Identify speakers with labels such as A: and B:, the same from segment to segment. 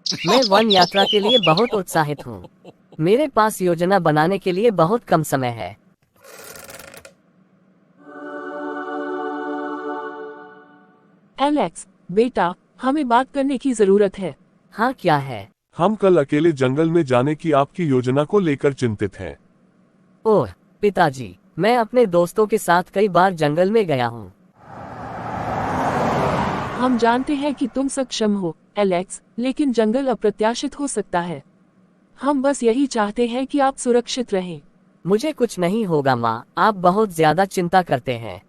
A: मैं वन यात्रा के लिए बहुत उत्साहित हूँ। मेरे पास योजना बनाने के लिए बहुत कम समय है।
B: एलेक्स, बेटा, हमें बात करने की जरूरत है।
A: हाँ, क्या है?
C: हम कल अकेले जंगल में जाने की आपकी योजना को लेकर चिंतित हैं।
A: ओह पिताजी, मैं अपने दोस्तों के साथ कई बार जंगल में गया हूँ।
B: हम जानते हैं कि तुम सक्षम हो, एलेक्स, लेकिन जंगल अप्रत्याशित हो सकता है। हम बस यही चाहते हैं कि आप सुरक्षित रहें।
A: मुझे कुछ नहीं होगा माँ, आप बहुत ज्यादा चिंता करते हैं।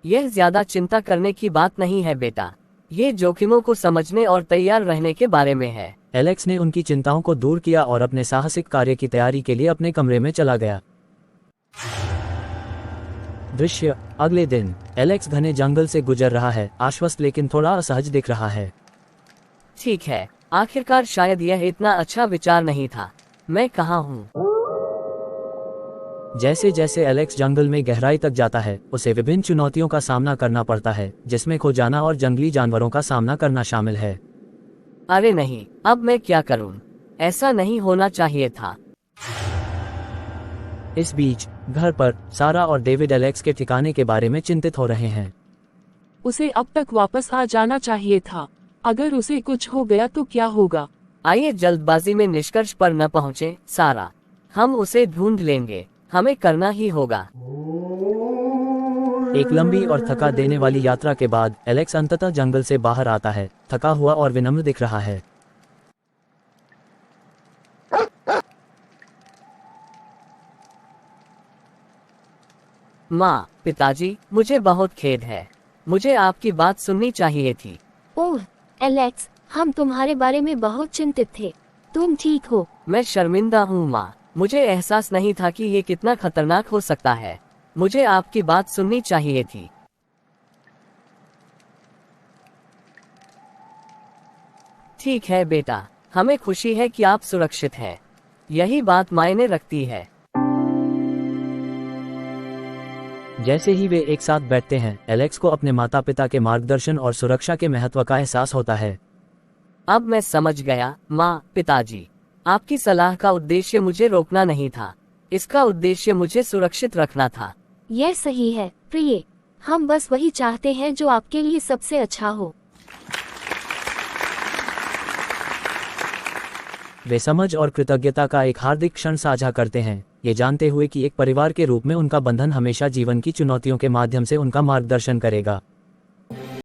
A: यह ज्यादा चिंता करने की बात नहीं है बेटा, ये जोखिमों को समझने और तैयार रहने के बारे में है।
D: एलेक्स ने उनकी चिंताओं को दूर किया और अपने साहसिक कार्य की तैयारी के लिए अपने कमरे में चला गया। दृश्य अगले दिन। एलेक्स घने जंगल से गुजर रहा है, आश्वस्त लेकिन थोड़ा असहज दिख रहा है।
A: ठीक है, आखिरकार शायद यह इतना अच्छा विचार नहीं था। मैं कहाँ हूँ?
D: जैसे जैसे एलेक्स जंगल में गहराई तक जाता है, उसे विभिन्न चुनौतियों का सामना करना पड़ता है, जिसमें खो जाना और जंगली जानवरों का सामना करना शामिल है।
A: अरे नहीं, अब मैं क्या करूँ? ऐसा नहीं होना चाहिए था।
D: इस बीच घर पर सारा और डेविड एलेक्स के ठिकाने के बारे में चिंतित हो रहे हैं।
B: उसे अब तक वापस आ जाना चाहिए था। अगर उसे कुछ हो गया तो क्या होगा?
A: आइए जल्दबाजी में निष्कर्ष पर न पहुँचे सारा। हम उसे ढूंढ लेंगे, हमें करना ही होगा।
D: एक लंबी और थका देने वाली यात्रा के बाद एलेक्स अंततः जंगल से बाहर आता है, थका हुआ और विनम्र दिख रहा है।
A: माँ, पिताजी, मुझे बहुत खेद है। मुझे आपकी बात सुननी चाहिए थी।
E: ओह एलेक्स, हम तुम्हारे बारे में बहुत चिंतित थे। तुम ठीक हो?
A: मैं शर्मिंदा हूँ माँ, मुझे एहसास नहीं था कि ये कितना खतरनाक हो सकता है। मुझे आपकी बात सुननी चाहिए थी। ठीक है बेटा, हमें खुशी है कि आप सुरक्षित हैं। यही बात मायने रखती है।
D: जैसे ही वे एक साथ बैठते हैं, एलेक्स को अपने माता पिता के मार्गदर्शन और सुरक्षा के महत्व का एहसास होता है।
A: अब मैं समझ गया माँ, पिताजी, आपकी सलाह का उद्देश्य मुझे रोकना नहीं था। इसका उद्देश्य मुझे सुरक्षित रखना था।
E: यह सही है प्रिय, हम बस वही चाहते हैं जो आपके लिए सबसे अच्छा हो।
D: वे समझ और कृतज्ञता का एक हार्दिक क्षण साझा करते हैं, ये जानते हुए कि एक परिवार के रूप में उनका बंधन हमेशा जीवन की चुनौतियों के माध्यम से उनका मार्गदर्शन करेगा।